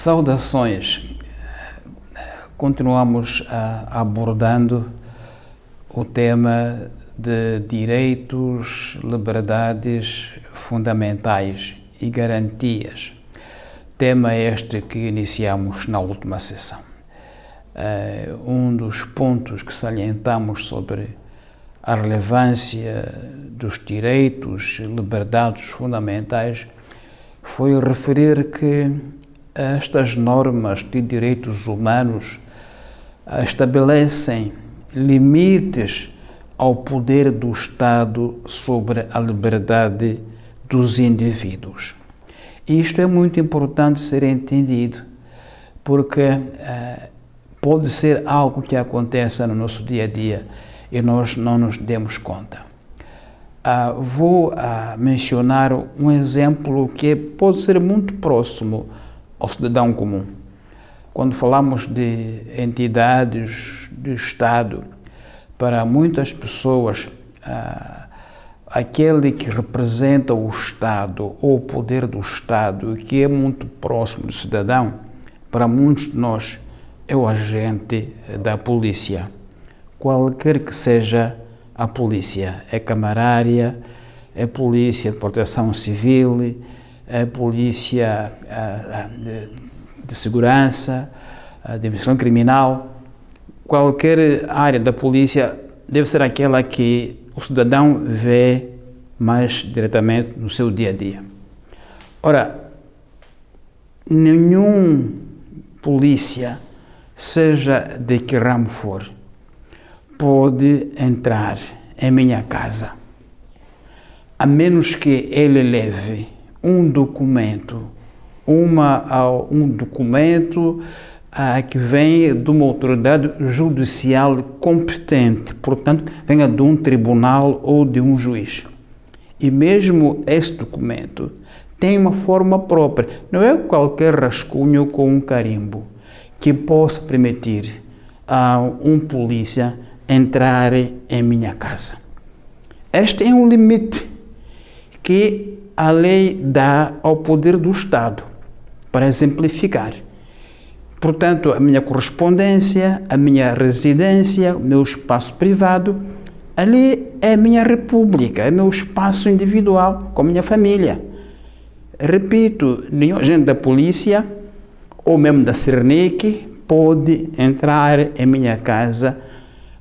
Saudações. Continuamos abordando o tema de direitos, liberdades fundamentais e garantias. Tema este que iniciamos na última sessão. Um dos pontos que salientamos sobre a relevância dos direitos e liberdades fundamentais foi referir que estas normas de direitos humanos estabelecem limites ao poder do Estado sobre a liberdade dos indivíduos. E isto é muito importante ser entendido, porque pode ser algo que aconteça no nosso dia a dia e nós não nos demos conta. Vou mencionar um exemplo que pode ser muito próximo ao cidadão comum. Quando falamos de entidades do Estado, para muitas pessoas, aquele que representa o Estado ou o poder do Estado, que é muito próximo do cidadão, para muitos de nós é o agente da polícia. Qualquer que seja a polícia, é camarária, é polícia de proteção civil, é polícia de segurança, de investigação criminal, qualquer área da polícia deve ser aquela que o cidadão vê mais diretamente no seu dia a dia. Ora, nenhum polícia, seja de que ramo for, pode entrar em minha casa, a menos que ele leve um documento, que vem de uma autoridade judicial competente, portanto, venha de um tribunal ou de um juiz. E mesmo esse documento tem uma forma própria, não é qualquer rascunho com um carimbo que possa permitir a um polícia entrar em minha casa. Este é um limite que a lei dá ao poder do Estado, para exemplificar. Portanto, a minha correspondência, a minha residência, o meu espaço privado, ali é a minha república, é meu espaço individual com a minha família. Repito, nenhum agente da polícia ou mesmo da Cernic pode entrar em minha casa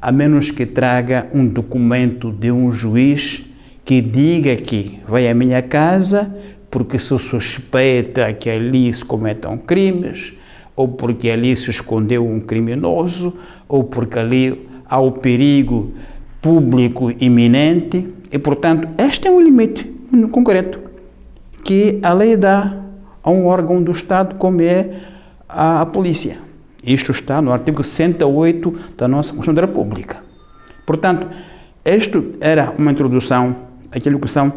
a menos que traga um documento de um juiz que diga que vai à minha casa porque se suspeita que ali se cometam crimes, ou porque ali se escondeu um criminoso, ou porque ali há o perigo público iminente. E, portanto, este é um limite concreto que a lei dá a um órgão do Estado como é a polícia. Isto está no artigo 68 da nossa Constituição da República. Portanto, isto era uma introdução àquilo que são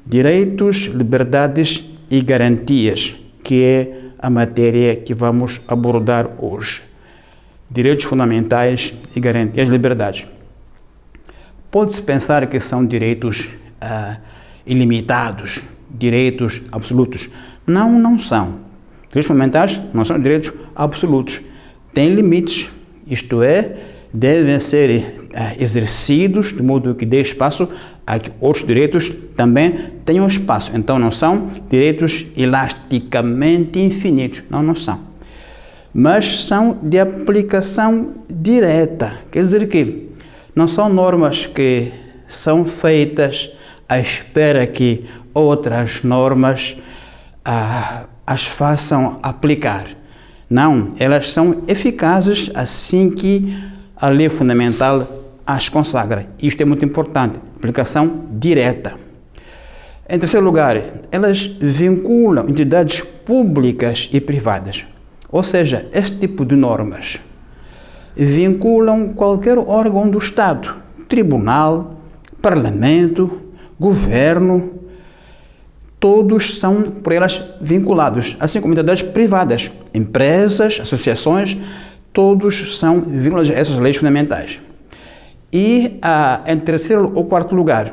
direitos, liberdades e garantias, que é a matéria que vamos abordar hoje. Direitos fundamentais e garantias, liberdades. Pode-se pensar que são direitos ilimitados, direitos absolutos. Não são. Direitos fundamentais não são direitos absolutos. Têm limites, isto é, devem ser exercidos de modo que dê espaço a que outros direitos também tenham espaço. Então, não são direitos elasticamente infinitos. Não são. Mas são de aplicação direta. Quer dizer que não são normas que são feitas à espera que outras normas as façam aplicar. Não, elas são eficazes assim que a lei fundamental as consagra. Isto é muito importante, aplicação direta. Em terceiro lugar, elas vinculam entidades públicas e privadas. Ou seja, este tipo de normas vinculam qualquer órgão do Estado, tribunal, parlamento, governo, todos são por elas vinculados, assim como entidades privadas, empresas, associações, todos são vinculados a essas leis fundamentais. E, em terceiro ou quarto lugar,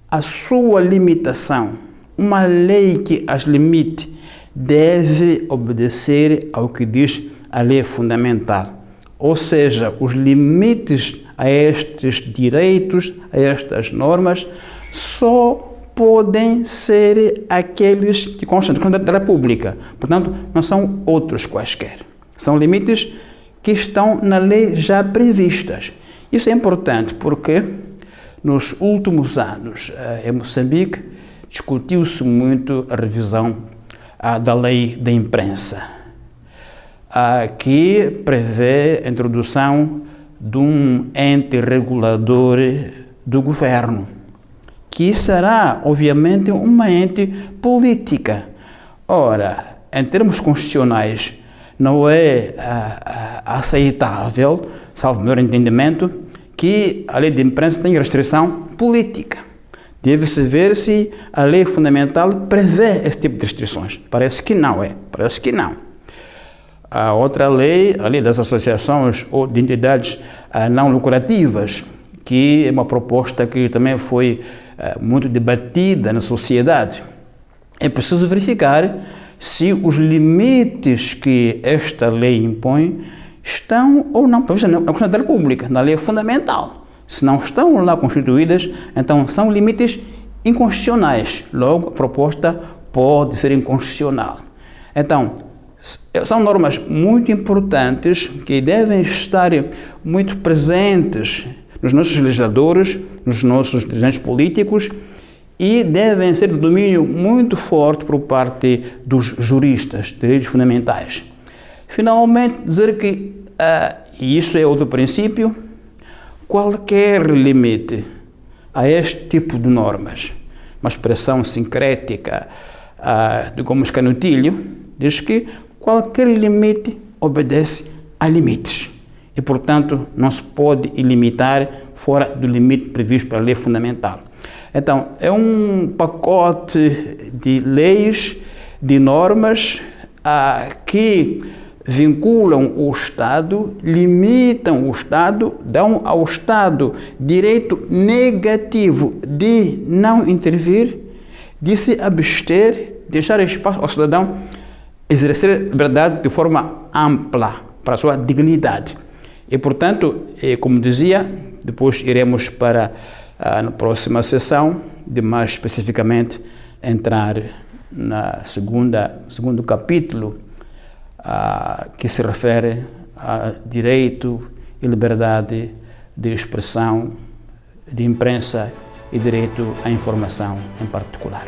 a sua limitação, uma lei que as limite, deve obedecer ao que diz a lei fundamental. Ou seja, os limites a estes direitos, a estas normas, só podem ser aqueles que constam da República. Portanto, não são outros quaisquer. São limites que estão na lei já previstas. Isso é importante porque nos últimos anos em Moçambique discutiu-se muito a revisão da lei da imprensa, que prevê a introdução de um ente regulador do governo, que será, obviamente, uma ente política. Ora, em termos constitucionais, não é aceitável, salvo o meu entendimento, que a lei de imprensa tenha restrição política. Deve-se ver se a lei fundamental prevê esse tipo de restrições. Parece que não, parece que não. A outra lei, a lei das associações ou de entidades não lucrativas, que é uma proposta que também foi muito debatida na sociedade. É preciso verificar se os limites que esta lei impõe estão ou não previstos na Constituição da República, na lei fundamental. Se não estão lá constituídas, então são limites inconstitucionais. Logo, a proposta pode ser inconstitucional. Então, são normas muito importantes que devem estar muito presentes nos nossos legisladores, nos nossos dirigentes políticos e devem ser de domínio muito forte por parte dos juristas de direitos fundamentais. Finalmente, dizer que, e isso é outro princípio, qualquer limite a este tipo de normas, uma expressão sincrética de Gomes Canutilho, diz que qualquer limite obedece a limites e, portanto, não se pode ilimitar fora do limite previsto pela lei fundamental. Então, é um pacote de leis, de normas que vinculam o Estado, limitam o Estado, dão ao Estado direito negativo de não intervir, de se abster, deixar espaço ao cidadão exercer a liberdade de forma ampla para a sua dignidade. E, portanto, como dizia, depois iremos para na próxima sessão, de mais especificamente entrar na segundo capítulo, que se refere a direito e liberdade de expressão, de imprensa e direito à informação em particular.